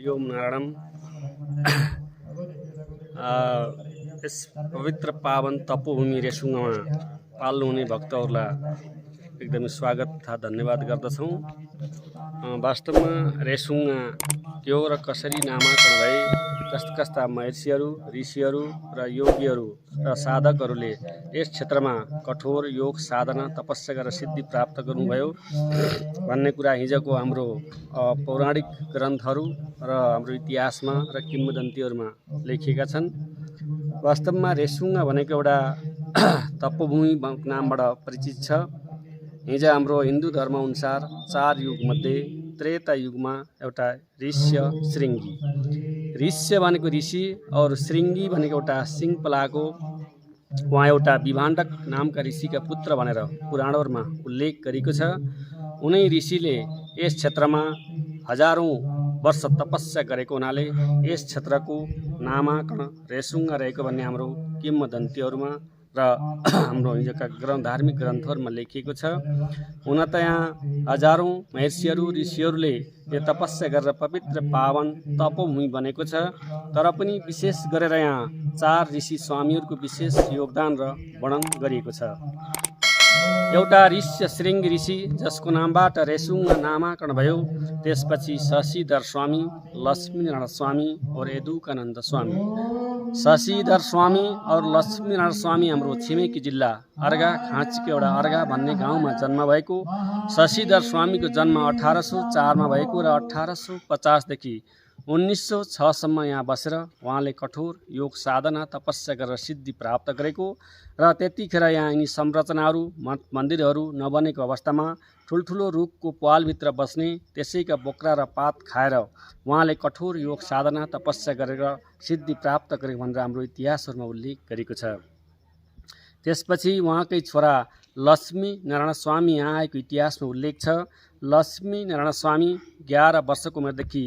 ओम नारायणम। यस पवित्र पावन तपोभूमि रेसुङ्गामा पाल्नुहुने भक्तहरूलाई एकदमै स्वागत तथा धन्यवाद गर्दछौँ। वास्तवमा रेसुङ्गा के हो र कसरी नामाकरण भए, कस्ता कस्ता महर्षिहरू, ऋषिहरू र योगीहरू र साधकहरूले यस क्षेत्रमा कठोर योग साधना तपस्या गरेर सिद्धि प्राप्त गर्नुभयो भन्ने कुरा हिजोको हाम्रो पौराणिक ग्रन्थहरू र हाम्रो इतिहासमा र किम्वदन्तीहरूमा लेखिएका छन्। वास्तवमा रेसुङ्गा भनेको एउटा तपोभूमि नामबाट परिचित छ। हिजो हाम्रो हिन्दू धर्म अनुसार 4 युगमध्ये त्रेता युगमा एउटा ऋष्य श्रृङ्गी, ऋष्य भनेको ऋषि और श्रृङ्गी भनेको एउटा सिंहपलाको उहाँ एउटा विभाण्डक नामका ऋषिका पुत्र भनेर पुराणहरूमा उल्लेख गरिएको छ। उनै ऋषिले यस क्षेत्रमा हजारौं वर्ष तपस्या गरेको हुनाले यस क्षेत्रको नामाकरण रेसुङ्गा रहेको भन्ने हाम्रो किम्वदन्तीहरूमा र हाम्रो हिजोका धार्मिक ग्रन्थहरूमा लेखिएको छ। हुन त यहाँ हजारौं महर्षिहरू ऋषिहरूले यो तपस्या गरेर पवित्र पावन तपोभूमि बनेको छ। तर पनि विशेष गरेर यहाँ 4 ऋषि स्वामीहरूको विशेष योगदान र वर्णन गरिएको छ। एउटा ऋष्य श्रृङ्गी ऋषि जसको नामबाट रेसुङ्गा नामाकरण भयो। त्यसपछि शशिधर स्वामी, लक्ष्मीनारायण स्वामी और यदुकानन्द स्वामी। शशिधर स्वामी और लक्ष्मीनारायण स्वामी हाम्रो छिमेकी जिल्ला अर्घा खाँचीको एउटा अर्घा भन्ने गाउँमा जन्म भएको। शशिधर स्वामीको जन्म 1804 मा भएको र 1850 देखि 1906 सम्म यहाँ बसेर उहाँले कठोर योग साधना तपस्या गरेर सिद्धि प्राप्त गरेको र त्यतिखेर यहाँ यिनी संरचनाहरू मन्दिरहरू नबनेको अवस्थामा ठुल्ठुलो रुखको पालभित्र बस्ने, त्यसैका बोक्रा र पात खाएर उहाँले कठोर योग साधना तपस्या गरेर सिद्धि प्राप्त गरेको भनेर हाम्रो इतिहासहरूमा उल्लेख गरेको छ। त्यसपछि उहाँकै छोरा लक्ष्मी नारायण स्वामी यहाँ आएको इतिहासमा उल्लेख छ। लक्ष्मी नारायण स्वामी 11 वर्षको उमेरदेखि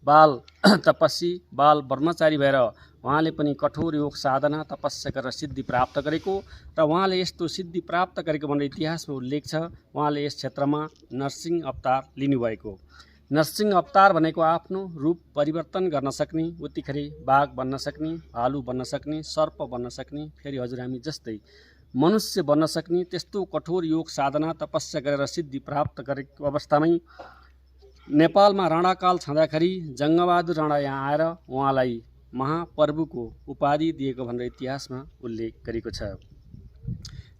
बाल तपस्वी बाल ब्रह्मचारी भएर उहाँले पनि कठोर योग साधना तपस्या गरेर सिद्धि प्राप्त गरेको र उहाँले यस्तो सिद्धि प्राप्त गरेको भनेर इतिहासमा उल्लेख छ। उहाँले यस क्षेत्रमा नरसिंह अवतार लिनुभएको। नरसिंह अवतार भनेको आफ्नो रूप परिवर्तन गर्न सक्ने, उत्तिखेर बाघ बन्न सक्ने, भालु बन्न सक्ने, सर्प बन्न सक्ने, फेरि हजुर हामी जस्तै मनुष्य बन्न सक्ने त्यस्तो कठोर योग साधना तपस्या गरेर सिद्धि प्राप्त गरेको अवस्थामै नेपालमा राणाकाल छँदाखेरि जङ्गबहादुर राणा यहाँ आएर उहाँलाई महाप्रभुको उपाधि दिएको भनेर इतिहासमा उल्लेख गरेको छ।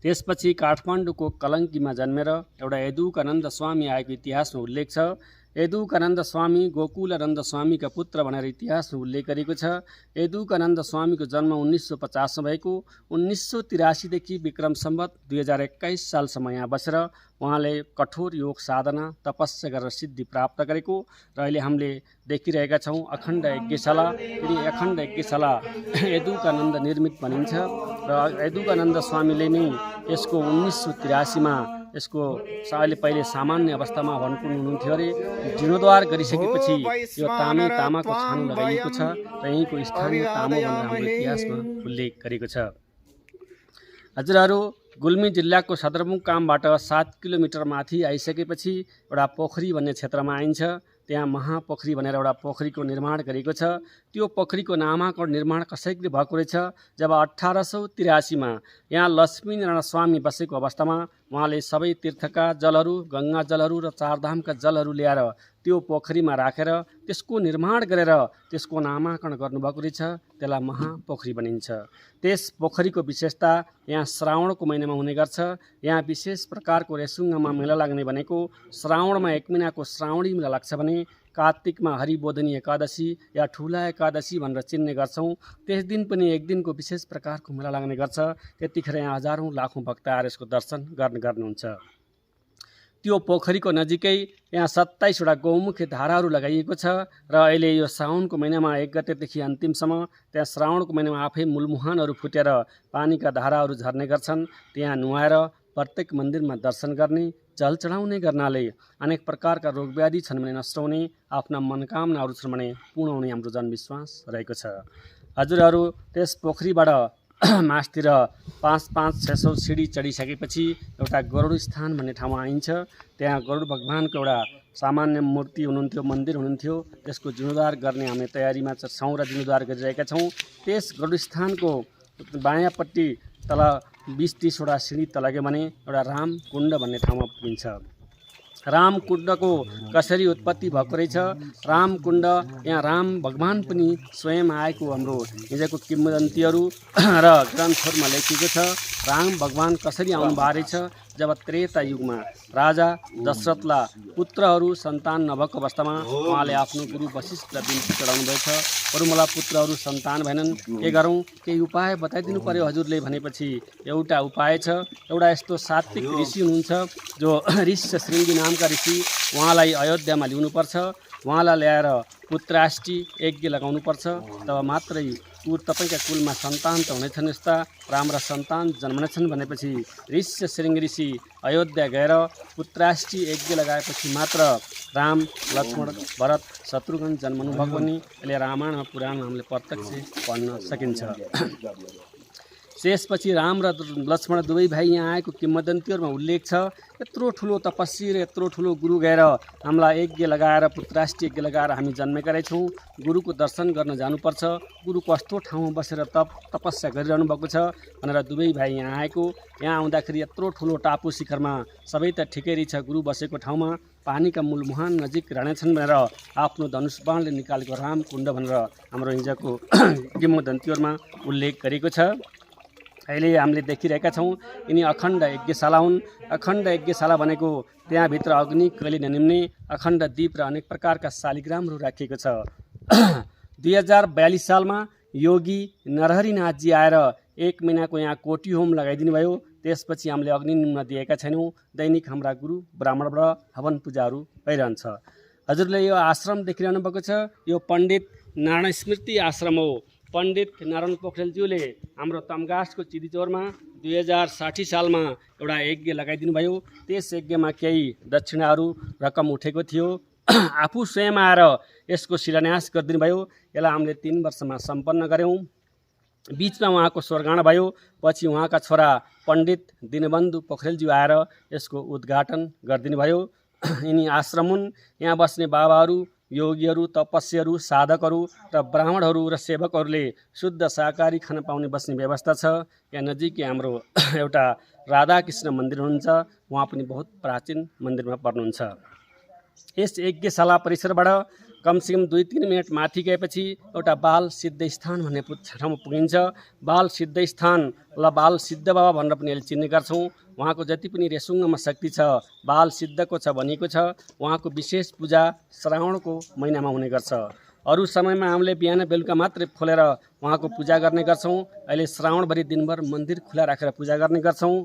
त्यसपछि काठमाडौँको कलङ्कीमा जन्मेर एउटा यदुकानन्द स्वामी आएको इतिहासमा उल्लेख छ। यदुकानन्द स्वामी गोकुलानन्द स्वामीका पुत्र भनेर इतिहासमा उल्लेख गरेको छ। यदुकानन्द स्वामीको जन्म 1950 मा भएको। 1983 देखि विक्रम सम्वत 2021 सालसम्म यहाँ बसेर उहाँले कठोर योग साधना तपस्या गरेर सिद्धि प्राप्त गरेको र अहिले हामीले देखिरहेका छौँ अखण्ड यज्ञशाला। यदि अखण्ड यज्ञशाला यदुकानन्द निर्मित भनिन्छ र यदुकानन्द स्वामीले नै यसको 1983 मा यसको अहिले पहिले सामान्य अवस्थामा भनपुर हुनुहुन्थ्यो अरे। जीर्णोद्धार गरिसकेपछि यो तामाको छानो लगाइएको छ र यहीँको स्थानीय तामो भनेर हाम्रो इतिहासमा उल्लेख गरेको छ। हजुरहरू गुल्मी जिल्लाको सदरमुकामबाट 7 किलोमिटर माथि आइसकेपछि एउटा पोखरी भन्ने क्षेत्रमा आइन्छ। त्यहाँ महापोखरी भनेर एउटा पोखरीको निर्माण गरेको छ। त्यो पोखरीको नामाकरण निर्माण कसैले भएको रहेछ जब 1883 मा यहाँ लक्ष्मीनारायण स्वामी बसेको अवस्थामा उहाँले सबै तीर्थका जलहरू, गङ्गा जलहरू र चारधामका जलहरू ल्याएर त्यो पोखरीमा राखेर त्यसको निर्माण गरेर त्यसको नामाकरण गर्नुभएको रहेछ। त्यसलाई महापोखरी भनिन्छ। त्यस पोखरीको विशेषता यहाँ श्रावणको महिनामा हुने गर्छ। यहाँ विशेष प्रकारको रेसुङ्गामा मेला लाग्ने भनेको श्रावणमा 1 महिनाको श्रावणी मेला लाग्छ भने कार्तिकमा हरिबोधनी एकादशी या ठुला एकादशी भनेर चिन्ने गर्छौँ। त्यस दिन पनि एक दिनको विशेष प्रकारको मेला लाग्ने गर्छ। त्यतिखेर यहाँ हजारौं लाखौं भक्त आएर यसको दर्शन गर्नुहुन्छ। त्यो पोखरीको नजिकै यहाँ 27 वटा गौमुखी धाराहरू लगाइएको छ र अहिले यो श्रावणको महिनामा 1 गतेदेखि अन्तिमसम्म त्यहाँ श्रावणको महिनामा आफै मूलमुहानहरू फुटेर पानीका धाराहरू झर्ने गर्छन्। त्यहाँ नुहाएर प्रत्येक मन्दिरमा दर्शन गर्ने, जल चढाउने गर्नाले अनेक प्रकारका रोगव्याधि छन् भने नष्टाउने, आफ्ना मनोकामनाहरू छन् भने पूर्ण हुने हाम्रो जनविश्वास रहेको छ। हजुरहरू त्यस पोखरीबाट मासतिर 5-5-600 सिडी चढिसकेपछि एउटा गरुड स्थान भन्ने ठाउँमा आइन्छ। त्यहाँ गरुड भगवानको एउटा सामान्य मूर्ति हुनुहुन्थ्यो, मन्दिर हुनुहुन्थ्यो। त्यसको जीर्णोद्धार गर्ने हामी तयारीमा छौँ र जीर्णोद्धार गरिरहेका छौँ। त्यस गरुड स्थानको बायाँपट्टि तल 20-30 वटा सिडी तलग्यो भने एउटा रामकुण्ड भन्ने ठाउँमा पुगिन्छ। रामकुण्डको कसरी उत्पत्ति भएको रहेछ, रामकुण्ड यहाँ राम भगवान पनि स्वयं आएको हाम्रो हिजोको किंवदन्तीहरू र ग्रन्थहरूमा लेखिएको छ। राम भगवान कसरी आउनुभएको रहेछ, जब त्रेता युगमा राजा दशरथलाई पुत्रहरू सन्तान नभएको अवस्थामा उहाँले आफ्नो गुरु वशिष्ठलाई बिन्ती चढाउनु भएछ, बरु मलाई पुत्रहरू सन्तान भएनन्, के गरौँ, केही उपाय बताइदिनु पर्यो हजुरले भनेपछि एउटा उपाय छ। एउटा यस्तो सात्विक ऋषि हुनुहुन्छ जो ऋष्य श्रृङ्गी नामका ऋषि, उहाँलाई अयोध्यामा ल्याउनुपर्छ। उहाँलाई ल्याएर पुत्राष्टि यज्ञ लगाउनुपर्छ, तब मात्रै तपाईँका कुलमा सन्तान त हुनेछन्, यस्ता राम्रा सन्तान जन्मनेछन् भनेपछि ऋष्य श्रृङ्गी ऋषि अयोध्या गएर पुत्राष्टि यज्ञ लगाएपछि मात्र राम, लक्ष्मण, भरत, शत्रुघ्न जन्मनु भएको पनि यसले रामायण पुराणमा हामीले प्रत्यक्ष पढ्न सकिन्छ। त्यसपछि राम र लक्ष्मण दुवै भाइ यहाँ आएको किंवदन्तीहरूमा उल्लेख छ। यत्रो ठुलो तपस्वी र यत्रो ठुलो गुरु गएर हामीलाई यज्ञ लगाएर पुत्राष्टि यज्ञ लगाएर हामी जन्मेका रहेछौँ। गुरुको दर्शन गर्न जानुपर्छ, गुरु कस्तो ठाउँमा बसेर तपस्या गरिरहनु भएको छ भनेर दुवै भाइ यहाँ आएको। यहाँ आउँदाखेरि यत्रो ठुलो टापु शिखरमा सबै त ठिकै रहेछ, गुरु बसेको ठाउँमा पानीका मूल मुहान नजिक रहनेछन् भनेर आफ्नो धनुष बाणले निकालेको रामकुण्ड भनेर हाम्रो हिजोको किंवदन्तीहरूमा उल्लेख गरेको छ। अहिले हामीले देखिरहेका छौँ यिनी अखण्ड यज्ञशाला हुन्। अखण्ड यज्ञशाला भनेको त्यहाँभित्र अग्नि कहिले ननिम्ने अखण्ड दीप र अनेक प्रकारका शालिग्रामहरू राखिएको छ। 2042 सालमा योगी नरहरिनाथजी आएर 1 महिनाको यहाँ कोटी होम लगाइदिनु भयो। त्यसपछि हामीले अग्नि निम्न दिएका छैनौँ। दैनिक हाम्रा गुरु ब्राह्मणबाट हवन पूजाहरू भइरहन्छ। हजुरले यो आश्रम देखिरहनु भएको छ, यो पण्डित नारायण स्मृति आश्रम हो। पण्डित नारायण पोखरेलज्यूले हाम्रो तमगासको चिदीचौरमा 2060 सालमा एउटा यज्ञ लगाइदिनु भयो। त्यस यज्ञमा केही दक्षिणाहरू रकम उठेको थियो। आफू स्वयं आएर यसको शिलान्यास गरिदिनु भयो। यसलाई हामीले 3 वर्षमा सम्पन्न गऱ्यौँ। बीचमा उहाँको स्वर्गायन भयो। पछि उहाँका छोरा पण्डित दीनबन्धु पोखरेलज्यू आएर यसको उद्घाटन गरिदिनु भयो। यिनी आश्रम हुन्। यहाँ बस्ने बाबाहरू, योगीहरू, तपस्वीहरू, साधकहरू र ब्राह्मणहरू र सेवकहरूले शुद्ध शाकाहारी खान पाउने बस्ने व्यवस्था छ। यहाँ नजिकै हाम्रो एउटा राधाकृष्ण मन्दिर हुनुहुन्छ, उहाँ पनि बहुत प्राचीन मन्दिरमा पर्नुहुन्छ। यस यज्ञशाला परिसरबाट कमसेकम 2-3 मिनट माथि गएपछि एउटा बाल सिद्ध स्थान भन्ने ठाउँमा पुगिन्छ। बाल सिद्ध स्थान ल बाल सिद्ध बाबा भनेर पनि अहिले चिन्ने गर्छौँ। उहाँको जति पनि रेसुङ्गमा शक्ति छ बाल सिद्धको छ भनिएको छ। उहाँको विशेष पूजा श्रावणको महिनामा हुने गर्छ। अरू समयमा हामीले बिहान बेलुका मात्रै खोलेर उहाँको पूजा गर्ने गर्छौँ। अहिले श्रावणभरि दिनभर मन्दिर खुला राखेर पूजा गर्ने गर्छौँ।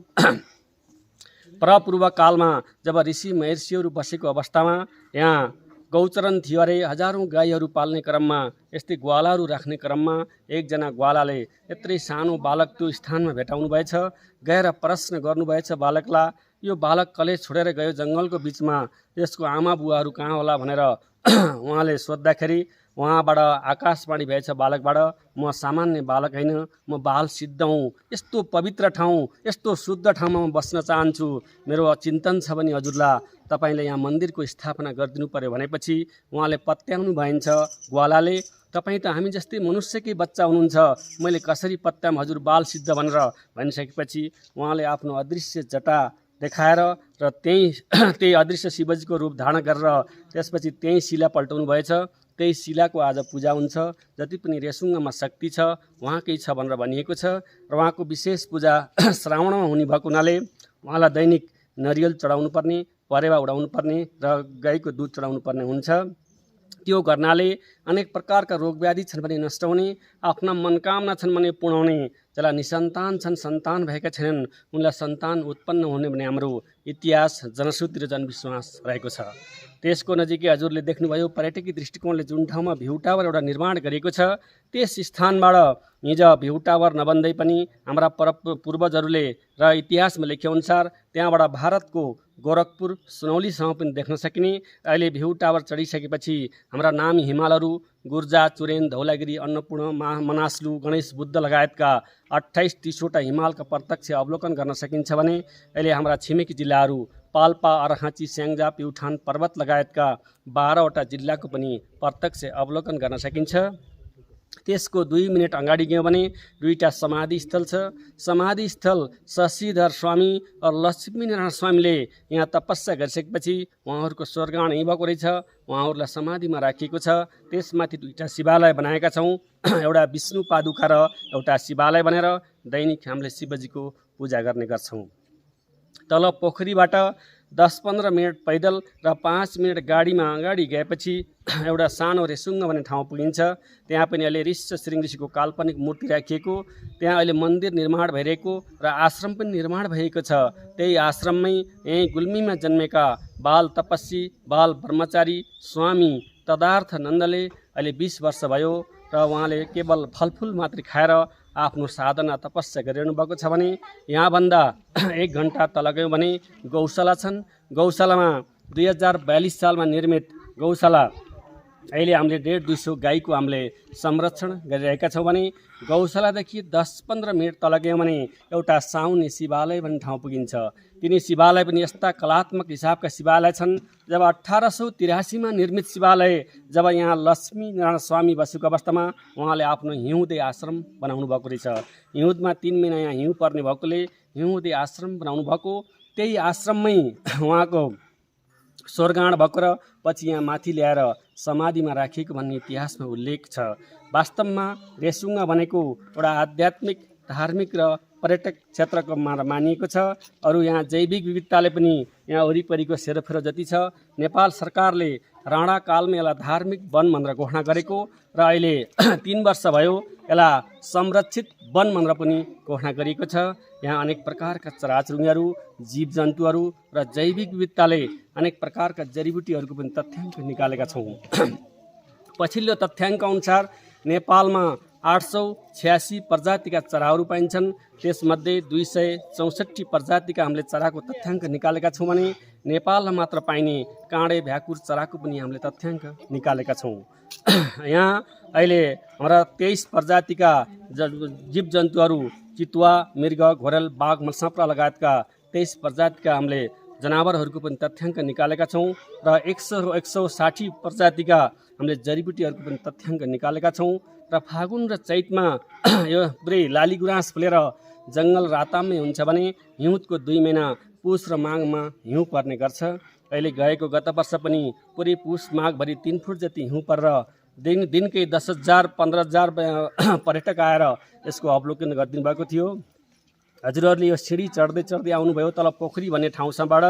परपूर्व कालमा जब ऋषि महर्षिहरू बसेको अवस्थामा यहाँ गौचरण थियो अरे। हजारौँ गाईहरू पाल्ने क्रममा, यस्तै ग्वालाहरू राख्ने क्रममा एकजना ग्वालाले यत्रै सानो बालक त्यो स्थानमा भेटाउनु भएछ। गएर प्रश्न गर्नुभएछ बालकलाई, यो बालक कलेज छोडेर गयो जङ्गलको बिचमा, यसको आमा बुवाहरू कहाँ होला भनेर उहाँले सोद्धाखेरि उहाँबाट आकाशवाणी भएछ बालकबाट, म सामान्य बालक होइन, म बाल सिद्ध हुँ। यस्तो पवित्र ठाउँ, यस्तो शुद्ध ठाउँमा म बस्न चाहन्छु। मेरो चिन्तन छ भने हजुरलाई तपाईँले यहाँ मन्दिरको स्थापना गरिदिनु पर्यो भनेपछि उहाँले पत्याउनु भइन्छ। ग्वालाले, तपाईँ त हामी जस्तै मनुष्यकै बच्चा हुनुहुन्छ, मैले कसरी पत्याम हजुर बाल सिद्ध भनेर भनिसकेपछि उहाँले आफ्नो अदृश्य जटा देखाएर र त्यही अदृश्य शिवजीको रूप धारण गरेर त्यसपछि त्यही शिला पल्टाउनु भएछ। त्यही शिलाको आज पूजा हुन्छ। जति पनि रेसुङ्गमा शक्ति छ उहाँकै छ भनेर भनिएको छ। र उहाँको विशेष पूजा श्रावणमा हुने भएको हुनाले उहाँलाई दैनिक नरियल चढाउनु पर्ने, परेवा उडाउनु पर्ने र गाईको दुध चढाउनु पर्ने हुन्छ। त्यो गर्नाले अनेक प्रकारका रोग व्याधि छन् भने नष्ट हुने, आफ्ना मनकामना छन् भने पूर्ण हुने, जसलाई निसन्तान छन्, सन्तान भएका छैनन् उनलाई सन्तान उत्पन्न हुने भन्ने हाम्रो इतिहास, जनश्रुति र जनविश्वास रहेको छ। त्यसको नजिकै हजुरले देख्नुभयो पर्यटकीय दृष्टिकोणले जुन ठाउँमा भ्यू टावर एउटा निर्माण गरेको छ त्यस स्थानबाट हिजो भ्यू टावर नबन्दै पनि हाम्रा पूर्वजहरूले र इतिहासमा लेखेअनुसार त्यहाँबाट भारतको गोरखपुर सुनौलीसम्म पनि देख्न सकिने। अहिले भ्यू टावर चढिसकेपछि हाम्रा नामी हिमालहरू गुर्जा, चुरेन, धौलागिरी, अन्नपूर्ण, मनास्लु, गणेश, बुद्ध लगायतका 28-30वटा हिमालका प्रत्यक्ष अवलोकन गर्न सकिन्छ भने अहिले हाम्रा छिमेकी जिल्लाहरू पाल्पा, अर्घाँची, स्याङ्जा, प्युठान पर्वत लगायतका 12वटा जिल्लाको पनि प्रत्यक्ष अवलोकन गर्न सकिन्छ। त्यसको 2 मिनेट अगाडि गयो भने 2टा समाधि स्थल छ। समाधि स्थल शशिधर स्वामी र लक्ष्मीनारायण स्वामीले यहाँ तपस्या गरिसकेपछि उहाँहरूको स्वर्गान यहीँ भएको रहेछ, उहाँहरूलाई समाधिमा राखिएको छ। त्यसमाथि 2टा शिवालय बनाएका छौँ, एउटा विष्णु पादुका र एउटा शिवालय भनेर दैनिक हामीले शिवजीको पूजा गर्ने गर्छौँ। तल पोखरीबाट 10-15 मिनट पैदल र 5 मिनट गाडीमा अगाडि गएपछि एउटा सानो रेसुङ्ग भन्ने ठाउँ पुगिन्छ। त्यहाँ पनि अहिले ऋष्य श्रृंग ऋषिको काल्पनिक मूर्ति राखिएको, त्यहाँ अहिले मन्दिर निर्माण भइरहेको र आश्रम पनि निर्माण भएको छ। त्यही आश्रममै यहीँ गुल्मीमा जन्मेका बाल तपस्वी, बाल ब्रह्मचारी स्वामी तदार्थ नन्दले अहिले 20 वर्ष भयो र उहाँले केवल फलफुल मात्रै खाएर आफ्नो साधना तपस्या गरिरहनु भएको छ भने यहाँभन्दा 1 घन्टा तल गयौँ भने गौशाला छन्। गौशालामा 2042 सालमा निर्मित गौशाला अहिले हामीले 150-200 गाईको हामीले संरक्षण गरिरहेका छौँ भने गौशालादेखि 10-15 मिनट तल गयौँ भने एउटा साउनी शिवालय भन्ने ठाउँ पुगिन्छ। तिनी शिवालय पनि यस्ता कलात्मक हिसाबका शिवालय छन्। जब 1883मा निर्मित शिवालय, जब यहाँ लक्ष्मीनारायण स्वामी बसेको अवस्थामा उहाँले आफ्नो हिउँदे आश्रम बनाउनु भएको रहेछ। हिउँदमा 3 महिना यहाँ हिउँ पर्ने भएकोले हिउँदे आश्रम बनाउनु भएको। त्यही आश्रममै उहाँको स्वर्गाण भएको र पछि यहाँ माथि ल्याएर समाधिमा राखिएको भन्ने इतिहासमा उल्लेख छ। वास्तवमा रेसुङ्गा भनेको एउटा आध्यात्मिक, धार्मिक र पर्यटक क्षेत्रको मानिएको छ। अरू यहाँ जैविक विविधताले पनि यहाँ वरिपरिको सेरोफेरो जति छ। नेपाल सरकारले राणा कालमा यसलाई धार्मिक वन भनेर घोषणा गरेको र अहिले 3 वर्ष भयो यसलाई संरक्षित वन भनेर पनि घोषणा गरिएको छ। यहाँ अनेक प्रकारका चराचुरुङ्गीहरू, जीव जन्तुहरू र जैविक विविधताले अनेक प्रकारका जडीबुटीहरूको पनि तथ्याङ्क निकालेका छौँ। पछिल्लो तथ्याङ्क अनुसार नेपालमा 886 प्रजातिका चराहरू पाइन्छन्। त्यसमध्ये 264 प्रजातिका हामीले चराको तथ्याङ्क निकालेका छौँ भने नेपालमा मात्र पाइने काँडे भ्याकुर चराको पनि हामीले तथ्याङ्क निकालेका छौँ। यहाँ अहिले हाम्रा 23 प्रजातिका जीव जन्तुहरू, चितुवा, मृग, घोरेल, बाघ, मलसाँप्रा लगायतका 23 प्रजातिका हामीले जनावरहरूको पनि तथ्याङ्क निकालेका छौँ र 160 प्रजातिका हामीले जडीबुटीहरूको पनि तथ्याङ्क निकालेका छौँ। र फागुन र चैतमा यो पुरै लाली गुराँस फुलेर जङ्गल रातामै हुन्छ भने हिउँदको 2 महिना पुष र माघमा हिउँ पर्ने गर्छ। अहिले गएको गत वर्ष पनि पुरै पुष माघभरि 3 फुट जति हिउँ परेर दिनकै 10,000-15,000 पर्यटक आएर यसको अवलोकन गरिदिनु भएको थियो। हजुरहरूले यो सिँढी चढ्दै चढ्दै आउनुभयो तल पोखरी भन्ने ठाउँबाट।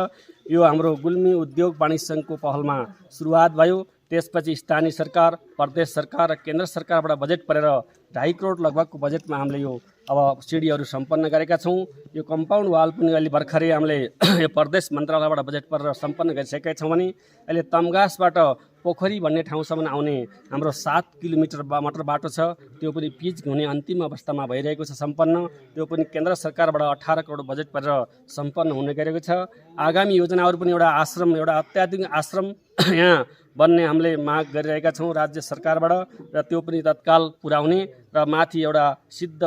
यो हाम्रो गुल्मी उद्योग वाणिज्य सङ्घको पहलमा सुरुवात भयो। त्यसपछि स्थानीय सरकार, प्रदेश सरकार र केन्द्र सरकारबाट बजेट परेर 2.5 करोड लगभगको बजेटमा हामीले यो अब सिँढीहरू सम्पन्न गरेका छौँ। यो कम्पाउन्ड वाल पनि अहिले भर्खरै हामीले यो प्रदेश मन्त्रालयबाट बजेट परेर सम्पन्न गरिसकेका छौँ भने अहिले तमगासबाट पोखरी भन्ने ठाउँसम्म आउने हाम्रो 7 किलोमिटर मात्र बाटो छ। त्यो पनि पिच हुने अन्तिम अवस्थामा भइरहेको छ सम्पन्न। त्यो पनि केन्द्र सरकारबाट 18 करोड बजेट परेर सम्पन्न हुने गरेको छ। आगामी योजनाहरू पनि एउटा आश्रम, एउटा अत्याधुनिक आश्रम यहाँ बन्ने हामीले माग गरिरहेका छौँ राज्य सरकारबाट र त्यो पनि तत्काल पुर्याउने र माथि एउटा सिद्ध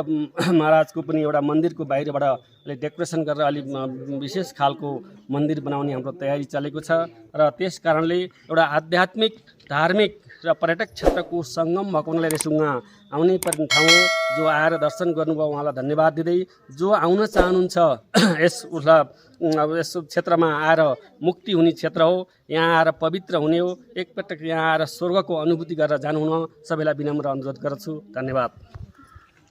महाराजको पनि एउटा मन्दिरको बाहिरबाट डेकोरेसन गरेर अलि विशेष खालको मन्दिर बनाउने हाम्रो तयारी चलेको छ। र त्यस कारणले एउटा आध्यात्मिक, धार्मिक र पर्यटक क्षेत्रको सङ्गम भएको हुनाले रेसुङ्गा आउने पर्ने ठाउँ हो। जो आएर दर्शन गर्नुभयो उहाँलाई धन्यवाद दिँदै, जो आउन चाहनुहुन्छ यस क्षेत्रमा आएर मुक्ति हुने क्षेत्र हो, यहाँ आएर पवित्र हुने हो, एकपटक यहाँ आएर स्वर्गको अनुभूति गरेर जानुहुन सबैलाई विनम्र अनुरोध गर्छु। धन्यवाद।